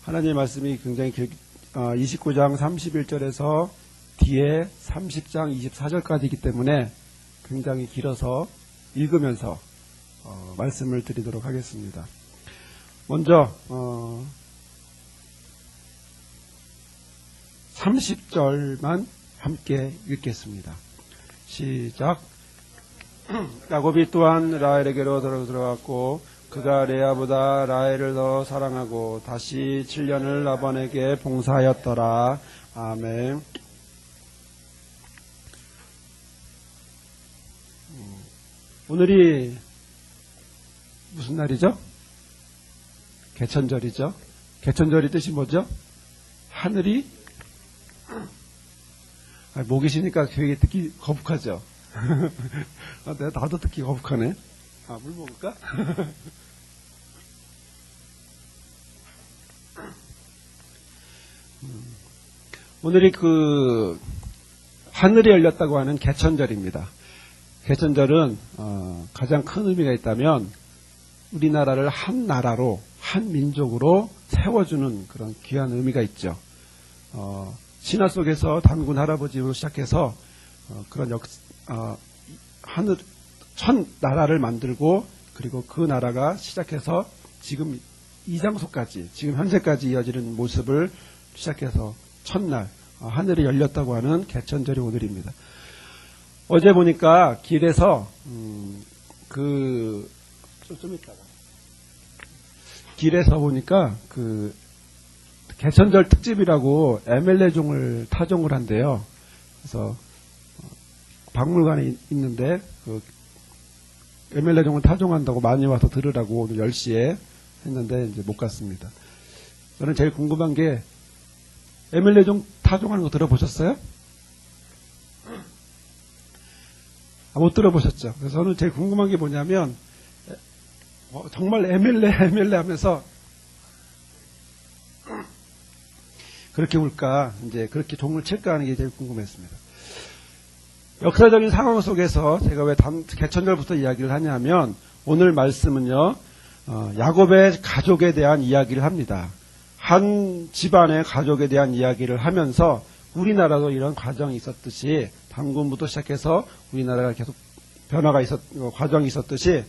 하나님의 말씀이 굉장히 29장 31절에서 뒤에 30장 24절까지이기 때문에 굉장히 길어서 읽으면서 말씀을 드리도록 하겠습니다. 먼저 30절만 함께 읽겠습니다. 시작. 야곱이 또한 라헬에게로 들어갔고 그가 레아보다 라헬을 더 사랑하고 다시 7년을 라반에게 봉사하였더라. 아멘. 오늘이 무슨 날이죠? 개천절이죠. 개천절이 뜻이 뭐죠? 하늘이 목이 쉬니까 되게 듣기 거북하죠. 나도 듣기 거북하네. 물 먹을까? 오늘이 하늘이 열렸다고 하는 개천절입니다. 개천절은 가장 큰 의미가 있다면 우리나라를 한 나라로 한 민족으로 세워주는 그런 귀한 의미가 있죠. 신화 속에서 단군 할아버지로 시작해서 그런 천 나라를 만들고 그리고 그 나라가 시작해서 지금 이 장소까지 지금 현재까지 이어지는 모습을 시작해서 첫날 하늘이 열렸다고 하는 개천절이 오늘입니다. 어제 보니까 길에서 좀 있다가 길에서 보니까 개천절 특집이라고 MLA-종을 타종을 한대요. 그래서 박물관에 있는데 MLA-종을 타종한다고 많이 와서 들으라고 오늘 10시에 했는데 이제 못 갔습니다. 저는 제일 궁금한 게 MLA-종 타종하는 거 들어보셨어요? 못 들어보셨죠? 그래서 저는 제일 궁금한 게 뭐냐면 정말 MLA 하면서 그렇게 울까, 이제 그렇게 종을 칠까 하는 게 제일 궁금했습니다. 역사적인 상황 속에서 제가 왜 개천절부터 이야기를 하냐면 오늘 말씀은요, 야곱의 가족에 대한 이야기를 합니다. 한 집안의 가족에 대한 이야기를 하면서 우리나라도 이런 과정이 있었듯이 단군부터 시작해서 우리나라가 계속 과정이 있었듯이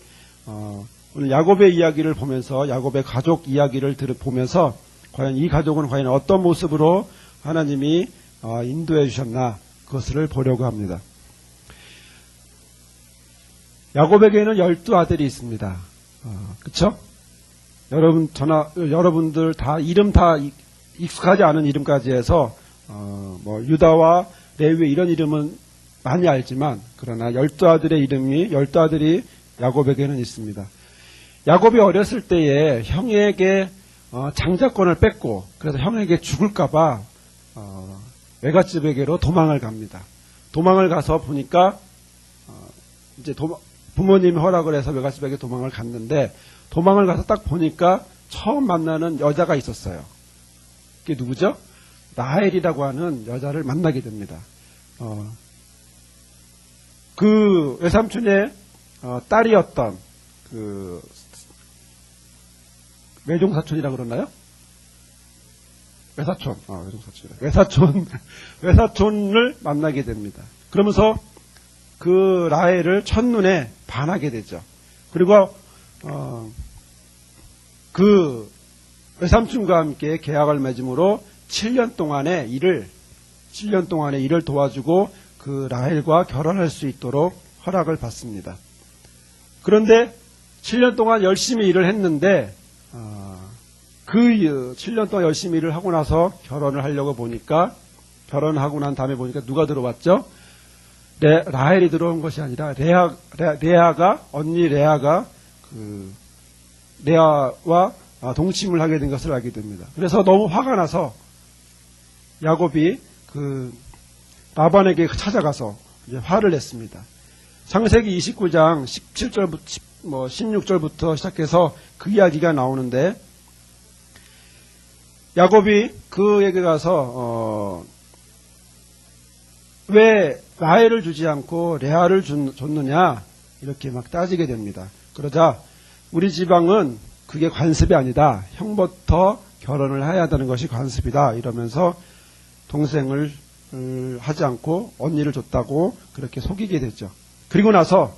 오늘 야곱의 이야기를 보면서 야곱의 가족 이야기를 보면서 과연 이 가족은 과연 어떤 모습으로 하나님이 인도해 주셨나 그것을 보려고 합니다. 야곱에게는 12아들이 있습니다. 그쵸? 여러분들 이름 다 익숙하지 않은 이름까지 해서 유다와 레위 이런 이름은 많이 알지만 그러나 12아들이 야곱에게는 있습니다. 야곱이 어렸을 때에 형에게 장자권을 뺏고 그래서 형에게 죽을까봐 외갓집에게로 도망을 갑니다. 도망을 가서 보니까 이제 부모님이 허락을 해서 외갓집에게 도망을 갔는데 도망을 가서 딱 보니까 처음 만나는 여자가 있었어요. 그게 누구죠? 라헬이라고 하는 여자를 만나게 됩니다. 그 외삼촌의 딸이었던 외종사촌이라고 그러나요? 외사촌을 만나게 됩니다. 그러면서 그 라헬을 첫눈에 반하게 되죠. 그리고 그 외삼촌과 함께 계약을 맺음으로 7년 동안의 일을 도와주고 그 라헬과 결혼할 수 있도록 허락을 받습니다. 그런데 7년 동안 열심히 일을 했는데 그 7년 동안 열심히 일을 하고 나서 결혼을 하려고 보니까 결혼하고 난 다음에 보니까 누가 들어왔죠? 라헬이 들어온 것이 아니라 언니 레아가 레아와 동침을 하게 된 것을 알게 됩니다. 그래서 너무 화가 나서 야곱이 라반에게 찾아가서 이제 화를 냈습니다. 창세기 29장 16절부터 시작해서 그 이야기가 나오는데 야곱이 그에게 가서 왜 라헬을 주지 않고 레아를 줬느냐 이렇게 막 따지게 됩니다. 그러자 우리 지방은 그게 관습이 아니다. 형부터 결혼을 해야 한다는 것이 관습이다. 이러면서 동생을 하지 않고 언니를 줬다고 그렇게 속이게 됐죠. 그리고 나서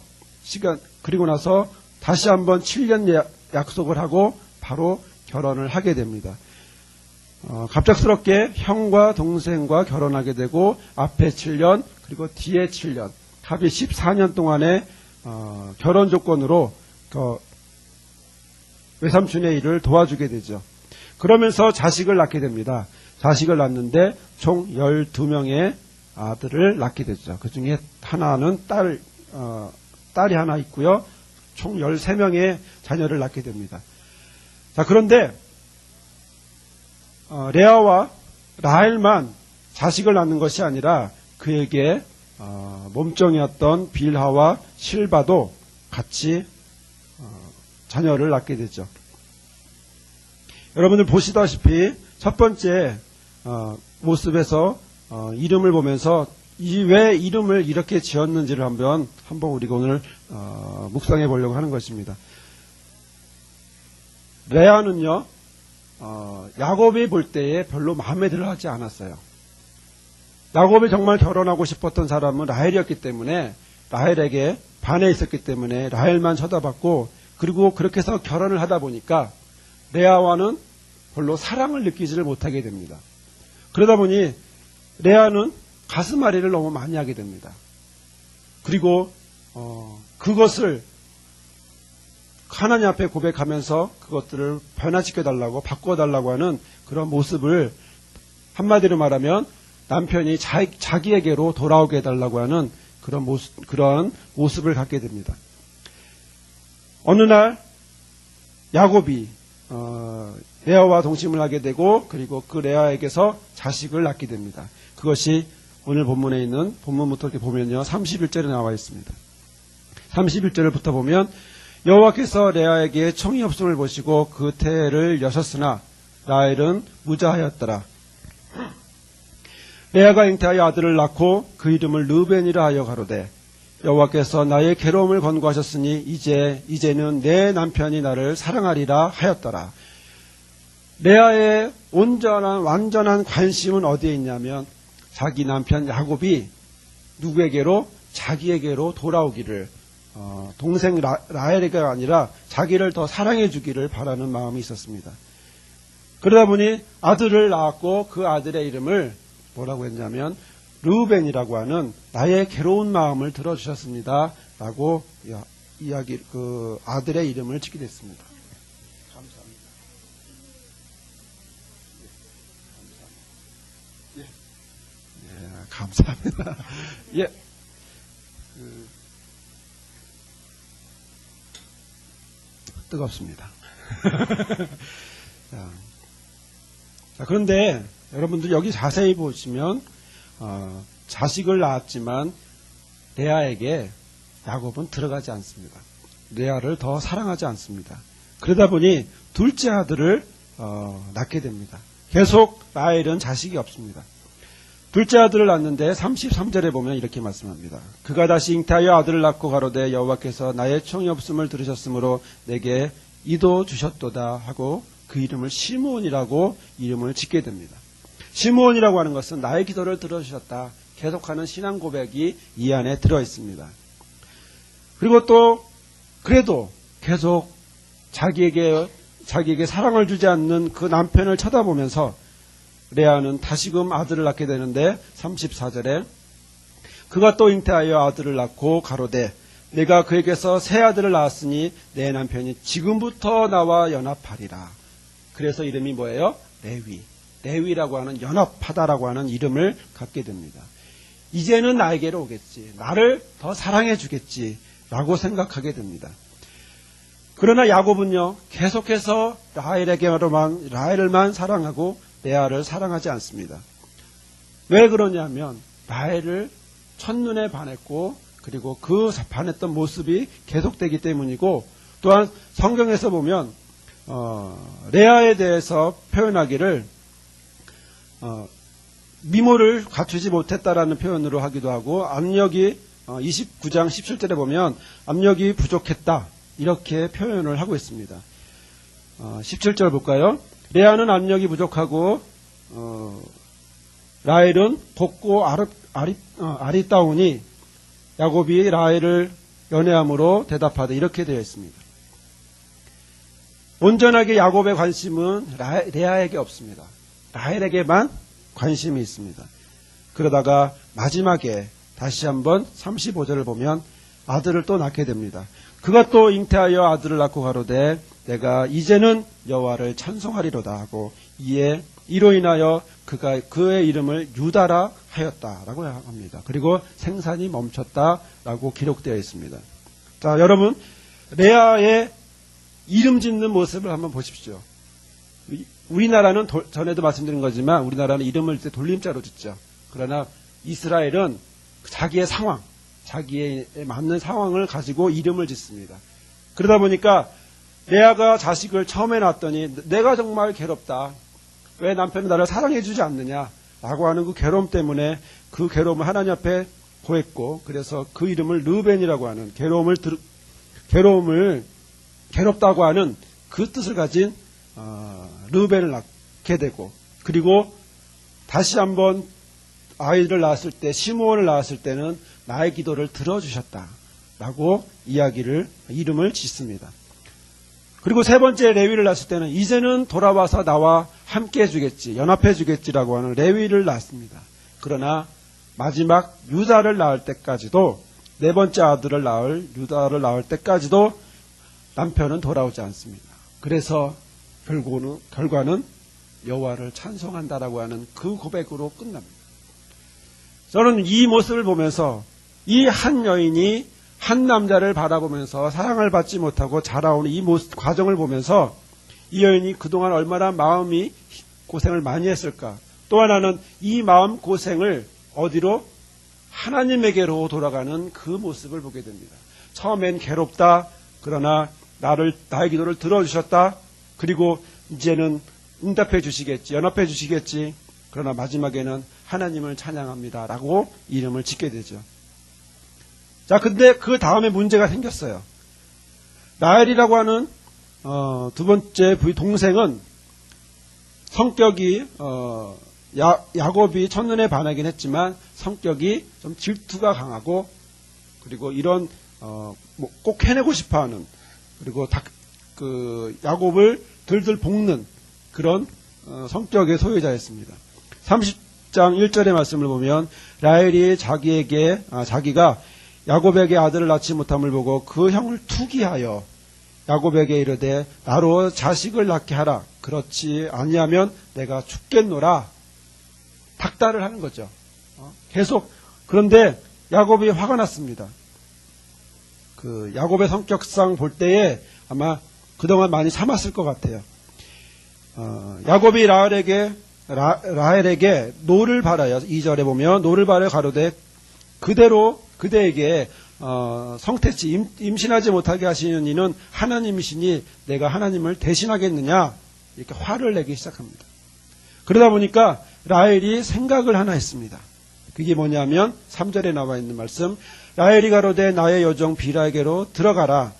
다시 한번 7년 약속을 하고 바로 결혼을 하게 됩니다. 갑작스럽게 형과 동생과 결혼하게 되고 앞에 7년 그리고 뒤에 7년 합의 14년 동안의 결혼 조건으로 외삼촌의 일을 도와주게 되죠. 그러면서 자식을 낳게 됩니다. 자식을 낳는데 총 12명의 아들을 낳게 되죠. 그 중에 하나는 딸이 하나 있고요. 총 13명의 자녀를 낳게 됩니다. 자, 그런데 레아와 라헬만 자식을 낳는 것이 아니라 그에게 몸종이었던 빌하와 실바도 같이 자녀를 낳게 되죠. 여러분들 보시다시피 첫 번째 모습에서 이름을 보면서 왜 이름을 이렇게 지었는지를 한번 우리가 오늘 묵상해 보려고 하는 것입니다. 레아는요, 야곱이 볼 때에 별로 마음에 들어 하지 않았어요. 야곱이 정말 결혼하고 싶었던 사람은 라헬이었기 때문에 라헬에게 반해 있었기 때문에 라헬만 쳐다봤고, 그리고 그렇게 해서 결혼을 하다 보니까 레아와는 별로 사랑을 느끼지를 못하게 됩니다. 그러다 보니 레아는 가슴앓이를 너무 많이 하게 됩니다. 그리고 그것을 하나님 앞에 고백하면서 그것들을 변화시켜달라고 바꿔달라고 하는 그런 모습을, 한마디로 말하면 남편이 자기에게로 돌아오게 해달라고 하는 그런 모습을 갖게 됩니다. 어느 날 야곱이 레아와 동침을 하게 되고, 그리고 그 레아에게서 자식을 낳게 됩니다. 그것이 오늘 본문에 있는, 본문부터 이렇게 보면요, 31절에 나와 있습니다. 31절부터 보면 여호와께서 레아에게 청이 없음을 보시고 그 태를 여셨으나 라헬은 무자하였더라. 레아가 잉태하여 아들을 낳고 그 이름을 르벤이라 하여 가로되 여호와께서 나의 괴로움을 권고하셨으니 이제는 내 남편이 나를 사랑하리라 하였더라. 레아의 완전한 관심은 어디에 있냐면 자기 남편 야곱이 누구에게로? 자기에게로 돌아오기를, 동생 라헬에게가 아니라 자기를 더 사랑해 주기를 바라는 마음이 있었습니다. 그러다 보니 아들을 낳았고 그 아들의 이름을 뭐라고 했냐면 르우벤이라고 하는 나의 괴로운 마음을 들어주셨습니다 라고 그 아들의 이름을 짓게 됐습니다. 감사합니다. 감사합니다. 예. 뜨겁습니다. 자, 그런데 여러분들 여기 자세히 보시면 자식을 낳았지만 레아에게 야곱은 들어가지 않습니다. 레아를 더 사랑하지 않습니다. 그러다 보니 둘째 아들을 낳게 됩니다. 계속 라헬은 자식이 없습니다. 둘째 아들을 낳는데 33절에 보면 이렇게 말씀합니다. 그가 다시 잉태하여 아들을 낳고 가로되 여호와께서 나의 청이 없음을 들으셨으므로 내게 이도 주셨도다 하고 그 이름을 시므온이라고 이름을 짓게 됩니다. 시므온이라고 하는 것은 나의 기도를 들어주셨다. 계속하는 신앙 고백이 이 안에 들어 있습니다. 그리고 또 그래도 계속 자기에게 사랑을 주지 않는 그 남편을 쳐다보면서 레아는 다시금 아들을 낳게 되는데 34절에 그가 또 잉태하여 아들을 낳고 가로되 내가 그에게서 새 아들을 낳았으니 내 남편이 지금부터 나와 연합하리라. 그래서 이름이 뭐예요? 레위라고 하는 연합하다라고 하는 이름을 갖게 됩니다. 이제는 나에게로 오겠지. 나를 더 사랑해 주겠지. 라고 생각하게 됩니다. 그러나 야곱은요, 계속해서 라헬을만 사랑하고 레아를 사랑하지 않습니다. 왜 그러냐면 라헬을 첫눈에 반했고, 그리고 그 반했던 모습이 계속되기 때문이고, 또한 성경에서 보면 레아에 대해서 표현하기를 미모를 갖추지 못했다라는 표현으로 하기도 하고, 압력이 29장 17절에 보면 압력이 부족했다 이렇게 표현을 하고 있습니다. 17절 볼까요? 레아는 압력이 부족하고 라헬은 곱고 아리따우니 야곱이 라헬을 연애함으로 대답하되 이렇게 되어 있습니다. 온전하게 야곱의 관심은 레아에게 없습니다. 라헬에게만 관심이 있습니다. 그러다가 마지막에 다시 한번 35절을 보면 아들을 또 낳게 됩니다. 그가 또 잉태하여 아들을 낳고 가로되 내가 이제는 여호와를 찬송하리로다 하고 이로 인하여 그가 그의 이름을 유다라 하였다라고 합니다. 그리고 생산이 멈췄다라고 기록되어 있습니다. 자, 여러분, 레아의 이름 짓는 모습을 한번 보십시오. 우리나라는 전에도 말씀드린 거지만 우리나라는 이름을 돌림자로 짓죠. 그러나 이스라엘은 자기의 상황, 자기에 맞는 상황을 가지고 이름을 짓습니다. 그러다 보니까 레아가 자식을 처음에 낳았더니 내가 정말 괴롭다. 왜 남편이 나를 사랑해주지 않느냐 라고 하는 그 괴로움 때문에 그 괴로움을 하나님 앞에 고했고, 그래서 그 이름을 르벤이라고 하는 괴롭다고 하는 그 뜻을 가진 르벤을 낳게 되고, 그리고 다시 한번 아이들을 낳았을 때, 시므온을 낳았을 때는 나의 기도를 들어주셨다라고 이름을 짓습니다. 그리고 세 번째 레위를 낳았을 때는 이제는 돌아와서 나와 함께 해주겠지, 연합해 주겠지라고 하는 레위를 낳습니다. 그러나 마지막 유다를 낳을 때까지도, 네 번째 아들을 유다를 낳을 때까지도 남편은 돌아오지 않습니다. 그래서 결과는 여호와를 찬송한다라고 하는 그 고백으로 끝납니다. 저는 이 모습을 보면서 이 한 여인이 한 남자를 바라보면서 사랑을 받지 못하고 자라오는 이 과정을 보면서 이 여인이 그동안 얼마나 마음이 고생을 많이 했을까. 또 하나는 이 마음 고생을 어디로? 하나님에게로 돌아가는 그 모습을 보게 됩니다. 처음엔 괴롭다. 그러나 나의 기도를 들어주셨다. 그리고 이제는 응답해 주시겠지, 연합해 주시겠지. 그러나 마지막에는 하나님을 찬양합니다 라고 이름을 짓게 되죠. 자, 근데 그 다음에 문제가 생겼어요. 라헬이라고 하는 두 번째 동생은 성격이 야곱이 첫눈에 반하긴 했지만 성격이 좀 질투가 강하고, 그리고 이런 꼭 해내고 싶어하는, 그리고 야곱을 들들 볶는 그런 성격의 소유자였습니다. 30장 1절의 말씀을 보면 라헬이 자기가 야곱에게 아들을 낳지 못함을 보고 그 형을 투기하여 야곱에게 이르되 나로 자식을 낳게 하라. 그렇지 아니하면 내가 죽겠노라. 닥달을 하는 거죠. 계속. 그런데 야곱이 화가 났습니다. 그 야곱의 성격상 볼 때에 아마 그동안 많이 참았을 것 같아요. 야곱이 라헬에게 노를 바라여, 2절에 보면 노를 바라여 가로되 그대에게 성태치 임신하지 못하게 하시는 이는 하나님이시니 내가 하나님을 대신하겠느냐, 이렇게 화를 내기 시작합니다. 그러다 보니까 라헬이 생각을 하나 했습니다. 그게 뭐냐면 3절에 나와 있는 말씀, 라헬이 가로되 나의 여종 빌하에게로 들어가라.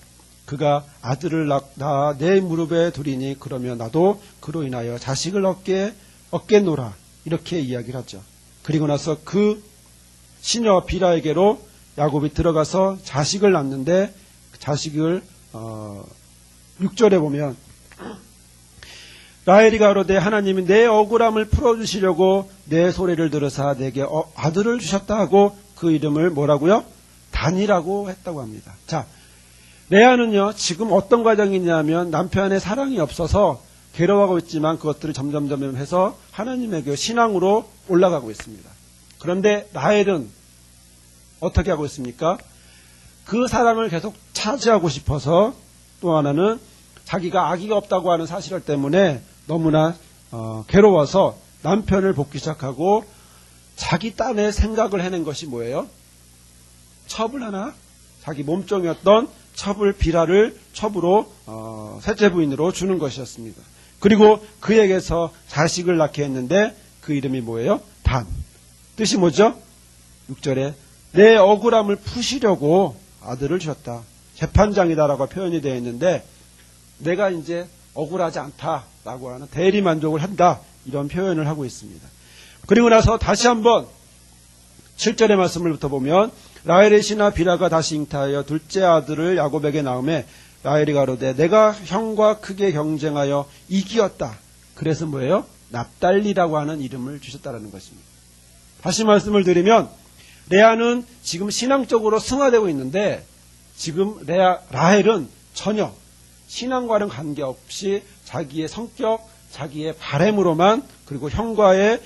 그가 아들을 낳아 내 무릎에 두리니 그러면 나도 그로 인하여 자식을 얻겠노라. 이렇게 이야기를 하죠. 그리고 나서 그 시녀 빌하에게로 야곱이 들어가서 자식을 낳는데, 자식을 6절에 보면 라헬이 가로되 하나님이 내 억울함을 풀어주시려고 내 소리를 들으사 내게 아들을 주셨다 하고 그 이름을 뭐라고요? 단이라고 했다고 합니다. 자, 레아는요 지금 어떤 과정이 있냐면 남편의 사랑이 없어서 괴로워하고 있지만 그것들을 점점 해서 하나님에게 신앙으로 올라가고 있습니다. 그런데 라헬은 어떻게 하고 있습니까? 그 사랑을 계속 차지하고 싶어서, 또 하나는 자기가 아기가 없다고 하는 사실 때문에 너무나 괴로워서 남편을 볶기 시작하고, 자기 딴에 생각을 해낸 것이 뭐예요? 첩을 하나, 자기 몸종이었던 첩을 빌하를 첩으로 셋째 부인으로 주는 것이었습니다. 그리고 그에게서 자식을 낳게 했는데 그 이름이 뭐예요? 단. 뜻이 뭐죠? 6절에 내 억울함을 푸시려고 아들을 주셨다. 재판장이다라고 표현이 되어 있는데, 내가 이제 억울하지 않다라고 하는 대리 만족을 한다. 이런 표현을 하고 있습니다. 그리고 나서 다시 한번 7절의 말씀을부터 보면 라헬의 신하 빌하가 다시 잉타하여 둘째 아들을 야곱에게 낳음에 라헬이 가로되 내가 형과 크게 경쟁하여 이기었다. 그래서 뭐예요? 납달리라고 하는 이름을 주셨다라는 것입니다. 다시 말씀을 드리면 레아는 지금 신앙적으로 승화되고 있는데 지금 라헬은 전혀 신앙과는 관계없이 자기의 성격, 자기의 바램으로만 그리고 형과의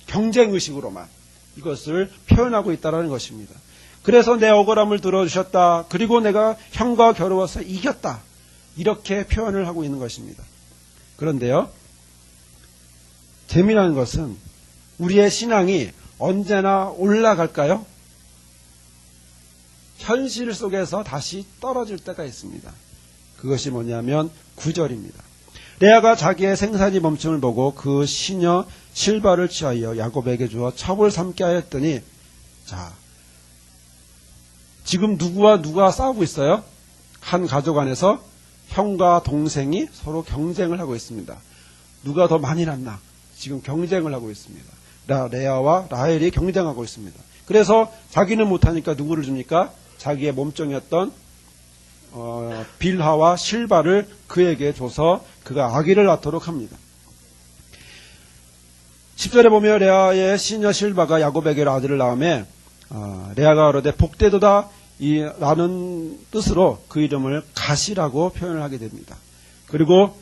경쟁의식으로만 이것을 표현하고 있다는 것입니다. 그래서 내 억울함을 들어주셨다. 그리고 내가 형과 겨루어서 이겼다. 이렇게 표현을 하고 있는 것입니다. 그런데요, 재미난 것은 우리의 신앙이 언제나 올라갈까요? 현실 속에서 다시 떨어질 때가 있습니다. 그것이 뭐냐면 9절입니다. 레아가 자기의 생산이 멈춤을 보고 그 시녀 실바를 취하여 야곱에게 주어 첩을 삼게 하였더니, 자, 지금 누구와 누가 싸우고 있어요? 한 가족 안에서 형과 동생이 서로 경쟁을 하고 있습니다. 누가 더 많이 낳나? 지금 경쟁을 하고 있습니다. 레아와 라헬이 경쟁하고 있습니다. 그래서 자기는 못하니까 누구를 줍니까? 자기의 몸종이었던 빌하와 실바를 그에게 줘서 그가 아기를 낳도록 합니다. 10절에 보면 레아의 시녀 실바가 야곱에게 아들을 낳음에 레아가 가로되 복되도다 라는 뜻으로 그 이름을 가시라고 표현을 하게 됩니다. 그리고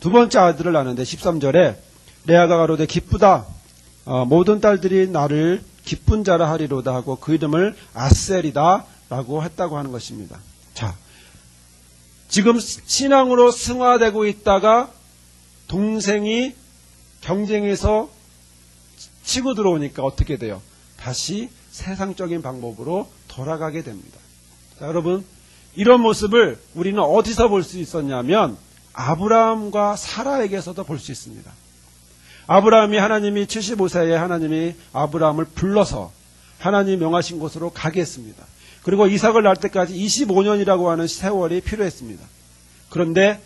두 번째 아들을 낳는데 13절에 레아가 가로되 기쁘다 모든 딸들이 나를 기쁜 자라 하리로다 하고 그 이름을 아셀이다 라고 했다고 하는 것입니다. 자, 지금 신앙으로 승화되고 있다가 동생이 경쟁에서 치고 들어오니까 어떻게 돼요? 다시 세상적인 방법으로 돌아가게 됩니다. 자, 여러분, 이런 모습을 우리는 어디서 볼 수 있었냐면 아브라함과 사라에게서도 볼 수 있습니다. 아브라함이 하나님이 75세에 하나님이 아브라함을 불러서 하나님이 명하신 곳으로 가게 했습니다. 그리고 이삭을 낳을 때까지 25년이라고 하는 세월이 필요했습니다. 그런데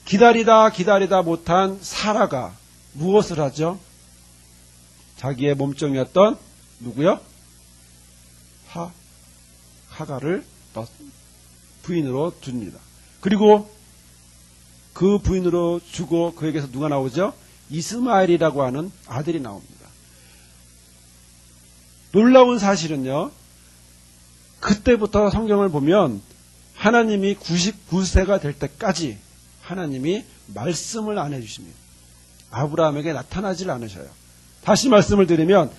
기다리다 못한 사라가 무엇을 하죠? 자기의 몸종이었던 누구요? 하가를 부인으로 줍니다. 그리고 그 부인으로 주고 그에게서 누가 나오죠? 이스마엘이라고 하는 아들이 나옵니다. 놀라운 사실은요, 그때부터 성경을 보면 하나님이 99세가 될 때까지 하나님이 말씀을 안 해주십니다. 아브라함에게 나타나질 않으셔요. 다시 말씀을 드리면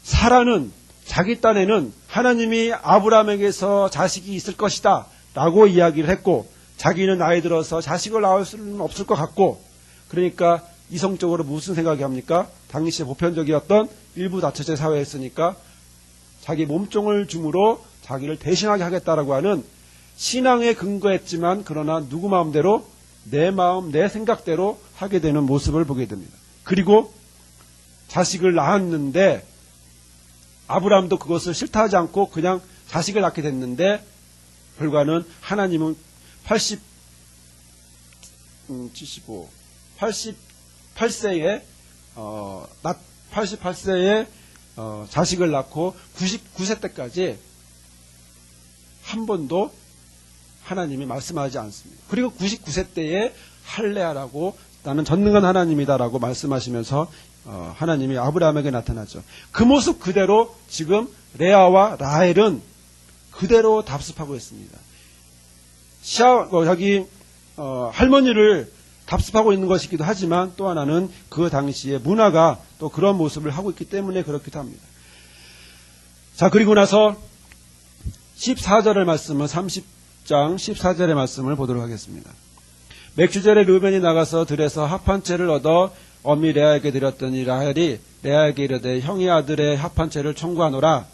사라는 자기 딴에는 하나님이 아브라함에게서 자식이 있을 것이다 라고 이야기를 했고, 자기는 나이 들어서 자식을 낳을 수는 없을 것 같고, 그러니까 이성적으로 무슨 생각이 합니까? 당시에 보편적이었던 일부 다처제 사회였으니까 자기 몸종을 줌으로 자기를 대신하게 하겠다라고 하는 신앙에 근거했지만 그러나 누구 마음대로 내 마음 내 생각대로 하게 되는 모습을 보게 됩니다. 그리고 자식을 낳았는데 아브라함도 그것을 싫다하지 않고 그냥 자식을 낳게 됐는데 결과는 하나님은 88세에 자식을 낳고 99세 때까지 한 번도 하나님이 말씀하지 않습니다. 그리고 99세 때에 할례하라고 나는 전능한 하나님이다라고 말씀하시면서 하나님이 아브라함에게 나타나죠. 그 모습 그대로 지금 레아와 라헬은 그대로 답습하고 있습니다. 자기 할머니를 답습하고 있는 것이기도 하지만 또 하나는 그 당시의 문화가 또 그런 모습을 하고 있기 때문에 그렇기도 합니다. 자, 그리고 나서 14절의 말씀은 30장 14절의 말씀을 보도록 하겠습니다. 맥주절에 르벤이 나가서 들에서 합 한 채를 얻어 어미 레아에게 드렸더니 라헬이 레아에게 이르되 형의 아들의 합 한 채를 청구하노라.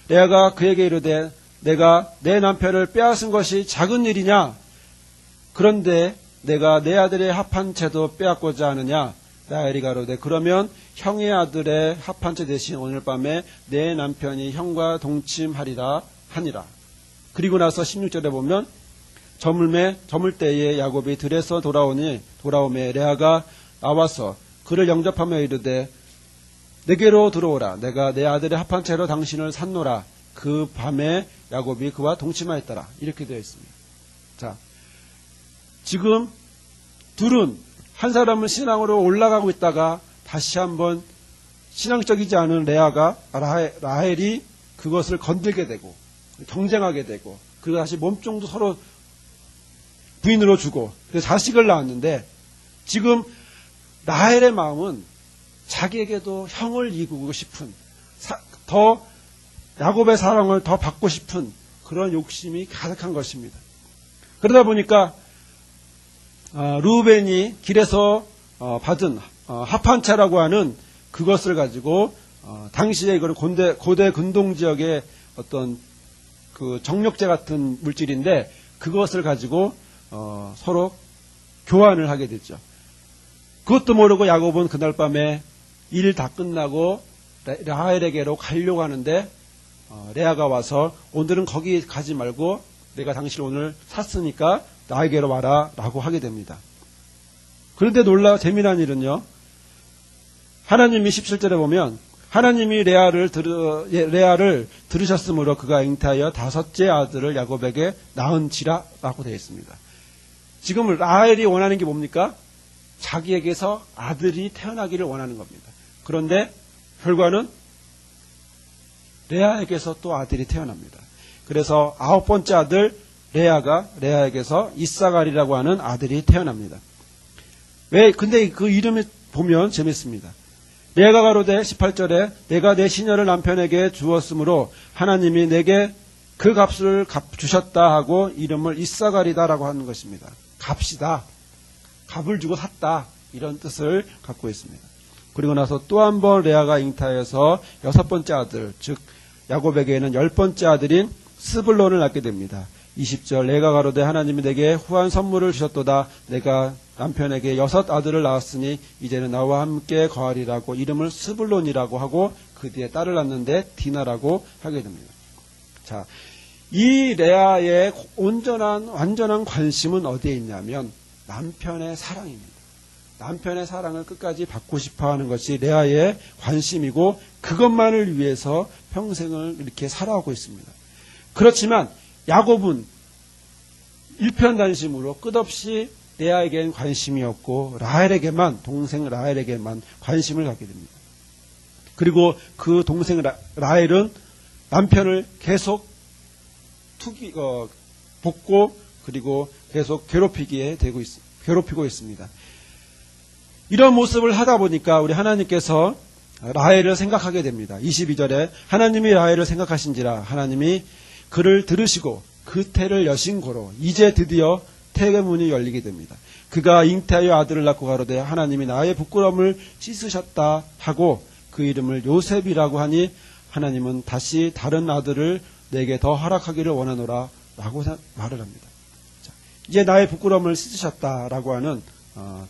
레아가 그에게 이르되 내가 내 남편을 빼앗은 것이 작은 일이냐? 그런데 내가 내 아들의 합 한 채도 빼앗고자 하느냐? 라헬이 가로되 그러면 형의 아들의 합 한 채 대신 오늘 밤에 내 남편이 형과 동침하리라 하니라. 그리고 나서 16절에 보면 저물 때에 야곱이 들에서 돌아오매 레아가 나와서 그를 영접하며 이르되 내게로 들어오라. 내가 내 아들의 합한 채로 당신을 샀노라. 그 밤에 야곱이 그와 동침하였더라. 이렇게 되어 있습니다. 자, 지금 둘은 한 사람은 신앙으로 올라가고 있다가 다시 한번 신앙적이지 않은 레아가 라헬이 그것을 건들게 되고 경쟁하게 되고 그리고 다시 몸종도 서로 부인으로 주고 그래서 자식을 낳았는데 지금 라헬의 마음은 자기에게도 형을 이루고 싶은 더 야곱의 사랑을 더 받고 싶은 그런 욕심이 가득한 것입니다. 그러다 보니까 르우벤이 길에서 받은 합한차라고 하는 그것을 가지고 당시에 이거는 고대 근동 지역의 어떤 그 정력제 같은 물질인데 그것을 가지고 서로 교환을 하게 됐죠. 그것도 모르고 야곱은 그날 밤에 일 다 끝나고 라헬에게로 가려고 하는데 레아가 와서 오늘은 거기 가지 말고 내가 당신을 오늘 샀으니까 나에게로 와라 라고 하게 됩니다. 그런데 재미난 일은요. 하나님이 17절에 보면 하나님이 레아를 들으셨으므로 그가 잉태하여 다섯째 아들을 야곱에게 낳은지라 라고 되어 있습니다. 지금 라헬이 원하는 게 뭡니까? 자기에게서 아들이 태어나기를 원하는 겁니다. 그런데 결과는 레아에게서 또 아들이 태어납니다. 그래서 9번째 아들 레아에게서 이사갈이라고 하는 아들이 태어납니다. 근데 그 이름을 보면 재밌습니다. 레아가 가로되 18절에 내가 내 시녀를 남편에게 주었으므로 하나님이 내게 그 값을 주셨다 하고 이름을 이사갈이다라고 하는 것입니다. 값이다. 값을 주고 샀다. 이런 뜻을 갖고 있습니다. 그리고 나서 또 한 번 레아가 잉태하여서 6번째 아들, 즉 야곱에게는 10번째 아들인 스불론을 낳게 됩니다. 20절 레아가 가로되 하나님이 내게 후한 선물을 주셨도다. 내가 남편에게 6 아들을 낳았으니 이제는 나와 함께 거하리라고 이름을 스불론이라고 하고 그 뒤에 딸을 낳는데 디나라고 하게 됩니다. 자, 이 레아의 완전한 관심은 어디에 있냐면 남편의 사랑입니다. 남편의 사랑을 끝까지 받고 싶어하는 것이 레아의 관심이고 그것만을 위해서 평생을 이렇게 살아오고 있습니다. 그렇지만 야곱은 일편단심으로 끝없이 레아에게는 관심이 없고 동생 라헬에게만 관심을 갖게 됩니다. 그리고 그 동생 라헬은 남편을 계속 볶고 그리고 계속 괴롭히고 있습니다. 이런 모습을 하다 보니까 우리 하나님께서 라헬을 생각하게 됩니다. 22절에 하나님이 라헬을 생각하신지라 하나님이 그를 들으시고 그 태를 여신 고로 이제 드디어 태의 문이 열리게 됩니다. 그가 잉태하여 아들을 낳고 가로되 하나님이 나의 부끄러움을 씻으셨다 하고 그 이름을 요셉이라고 하니 하나님은 다시 다른 아들을 내게 더 허락하기를 원하노라 라고 말을 합니다. 자, 이제 나의 부끄러움을 씻으셨다라고 하는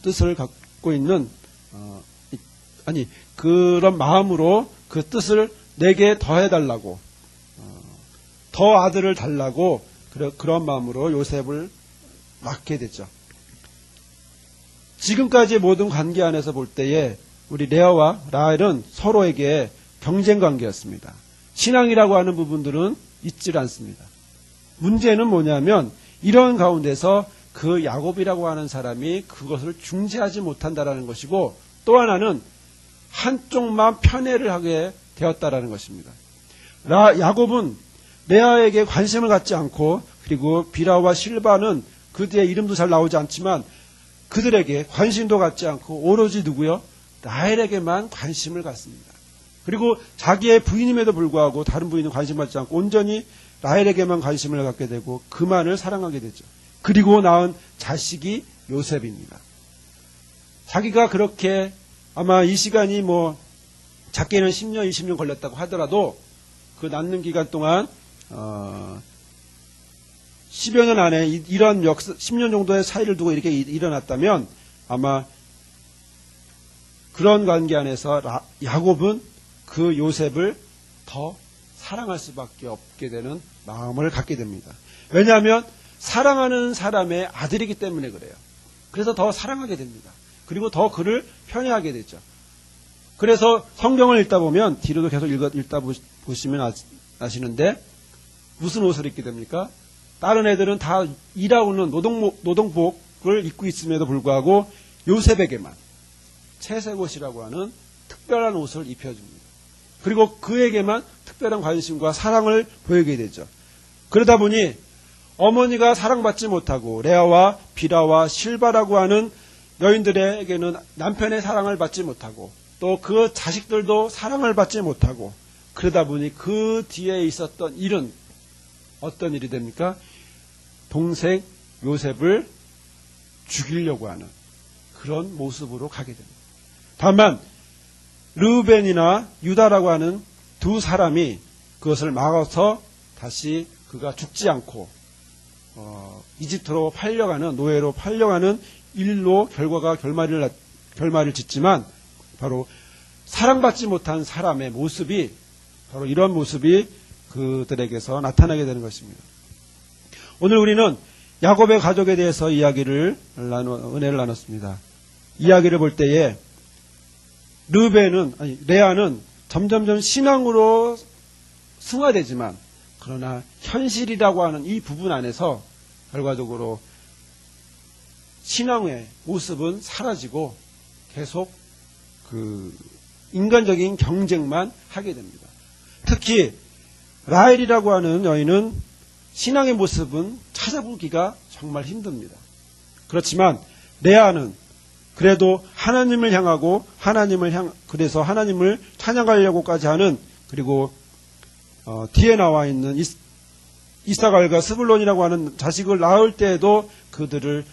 뜻을 갖고 있는 그런 마음으로 그 뜻을 내게 더해달라고 더 아들을 달라고 그런 마음으로 요셉을 낳게 됐죠. 지금까지 모든 관계 안에서 볼 때에 우리 레아와 라헬은 서로에게 경쟁 관계였습니다. 신앙이라고 하는 부분들은 있질 않습니다. 문제는 뭐냐면 이런 가운데서 그 야곱이라고 하는 사람이 그것을 중재하지 못한다라는 것이고 또 하나는 한쪽만 편애를 하게 되었다라는 것입니다. 야곱은 레아에게 관심을 갖지 않고 그리고 비라와 실바는 그 뒤에 이름도 잘 나오지 않지만 그들에게 관심도 갖지 않고 오로지 누구요? 라헬에게만 관심을 갖습니다. 그리고 자기의 부인임에도 불구하고 다른 부인은 관심 받지 않고 온전히 라헬에게만 관심을 갖게 되고 그만을 사랑하게 되죠. 그리고 낳은 자식이 요셉입니다. 자기가 그렇게 아마 이 시간이 작게는 10년, 20년 걸렸다고 하더라도 그 낳는 기간 동안 10여 년 안에 이런 10년 정도의 사이를 두고 이렇게 일어났다면 아마 그런 관계 안에서 야곱은 그 요셉을 더 사랑할 수밖에 없게 되는 마음을 갖게 됩니다. 왜냐하면 사랑하는 사람의 아들이기 때문에 그래요. 그래서 더 사랑하게 됩니다. 그리고 더 그를 편애하게 되죠. 그래서 성경을 읽다 보면 뒤로도 계속 읽다 보시면 아시는데 무슨 옷을 입게 됩니까? 다른 애들은 다 일하고는 노동복을 입고 있음에도 불구하고 요셉에게만 채색옷이라고 하는 특별한 옷을 입혀줍니다. 그리고 그에게만 특별한 관심과 사랑을 보이게 되죠. 그러다 보니 어머니가 사랑받지 못하고 레아와 빌하와 실바라고 하는 여인들에게는 남편의 사랑을 받지 못하고 또 그 자식들도 사랑을 받지 못하고 그러다 보니 그 뒤에 있었던 일은 어떤 일이 됩니까? 동생 요셉을 죽이려고 하는 그런 모습으로 가게 됩니다. 다만 르우벤이나 유다라고 하는 두 사람이 그것을 막아서 다시 그가 죽지 않고 이집트로 팔려가는 노예로 팔려가는 일로 결말을 짓지만 바로 사랑받지 못한 사람의 모습이 바로 이런 모습이 그들에게서 나타나게 되는 것입니다. 오늘 우리는 야곱의 가족에 대해서 은혜를 나눴습니다. 이야기를 볼 때에 레아는 점점점 신앙으로 승화되지만 그러나 현실이라고 하는 이 부분 안에서 결과적으로 신앙의 모습은 사라지고 계속 인간적인 경쟁만 하게 됩니다. 특히 라헬이라고 하는 여인은 신앙의 모습은 찾아보기가 정말 힘듭니다. 그렇지만 레아는 그래도 하나님을 향하고 그래서 하나님을 찬양하려고까지 하는 그리고 뒤에 나와 있는 이사갈과 스불론이라고 하는 자식을 낳을 때에도 그들을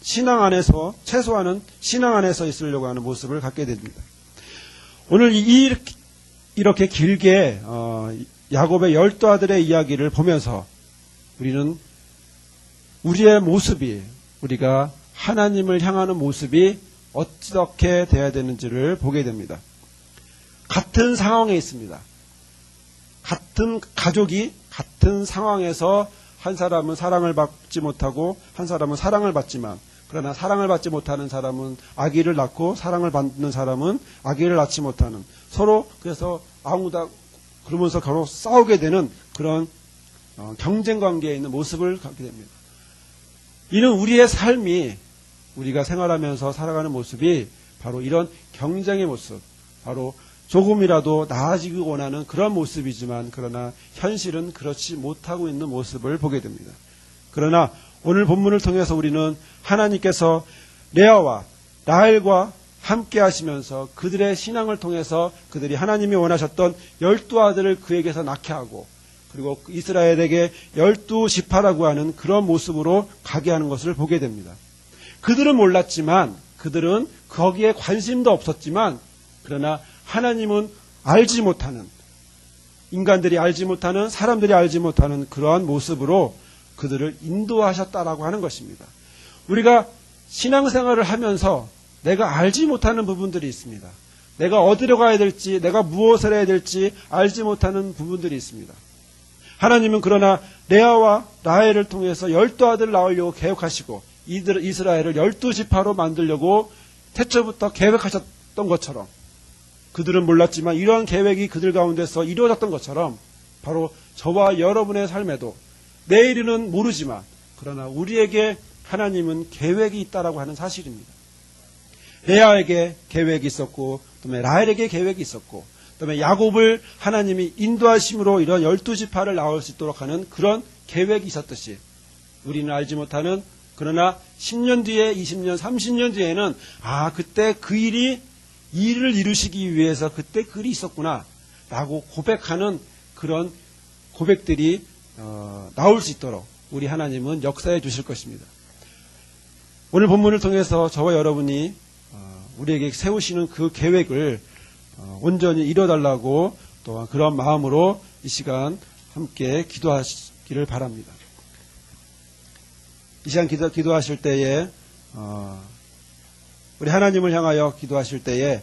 신앙 안에서 최소한은 신앙 안에서 있으려고 하는 모습을 갖게 됩니다. 오늘 이렇게 길게 야곱의 12 아들의 이야기를 보면서 우리는 우리의 모습이 우리가 하나님을 향하는 모습이 어떻게 돼야 되는지를 보게 됩니다. 같은 상황에 있습니다. 같은 가족이 같은 상황에서 한 사람은 사랑을 받지 못하고 한 사람은 사랑을 받지만 그러나 사랑을 받지 못하는 사람은 아기를 낳고 사랑을 받는 사람은 아기를 낳지 못하는 서로 그래서 아무다 그러면서 서로 싸우게 되는 그런 경쟁 관계에 있는 모습을 갖게 됩니다. 이는 우리의 삶이 우리가 생활하면서 살아가는 모습이 바로 이런 경쟁의 모습, 바로 조금이라도 나아지기 원하는 그런 모습이지만 그러나 현실은 그렇지 못하고 있는 모습을 보게 됩니다. 그러나 오늘 본문을 통해서 우리는 하나님께서 레아와 라헬과 함께 하시면서 그들의 신앙을 통해서 그들이 하나님이 원하셨던 12 아들을 그에게서 낳게 하고 그리고 이스라엘에게 12지파라고 하는 그런 모습으로 가게 하는 것을 보게 됩니다. 그들은 몰랐지만 그들은 거기에 관심도 없었지만 그러나 하나님은 알지 못하는 인간들이 알지 못하는 사람들이 알지 못하는 그러한 모습으로 그들을 인도하셨다라고 하는 것입니다. 우리가 신앙생활을 하면서 내가 알지 못하는 부분들이 있습니다. 내가 어디로 가야 될지 내가 무엇을 해야 될지 알지 못하는 부분들이 있습니다. 하나님은 그러나 레아와 라헬을 통해서 12 아들을 낳으려고 계획하시고 이스라엘을 12지파로 만들려고 태초부터 계획하셨던 것처럼 그들은 몰랐지만 이러한 계획이 그들 가운데서 이루어졌던 것처럼 바로 저와 여러분의 삶에도 내일은 모르지만 그러나 우리에게 하나님은 계획이 있다라고 하는 사실입니다. 레아에게 계획이 있었고 그다음에 라헬에게 계획이 있었고 그다음에 야곱을 하나님이 인도하심으로 이런 12지파를 낳을 수 있도록 하는 그런 계획이 있었듯이 우리는 알지 못하는 그러나 10년 뒤에 20년 30년 뒤에는 그때 그 일을 이루시기 위해서 그때 그 일이 있었구나 라고 고백하는 그런 고백들이 나올 수 있도록 우리 하나님은 역사해 주실 것입니다. 오늘 본문을 통해서 저와 여러분이 우리에게 세우시는 그 계획을 온전히 이뤄달라고 또한 그런 마음으로 이 시간 함께 기도하시기를 바랍니다. 이 시간 기도하실 때에 우리 하나님을 향하여 기도하실 때에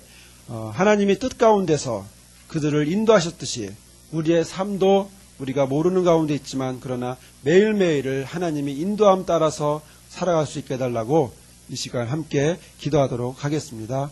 하나님이 뜻 가운데서 그들을 인도하셨듯이 우리의 삶도 우리가 모르는 가운데 있지만 그러나 매일매일을 하나님이 인도함 따라서 살아갈 수 있게 해달라고 이 시간 함께 기도하도록 하겠습니다.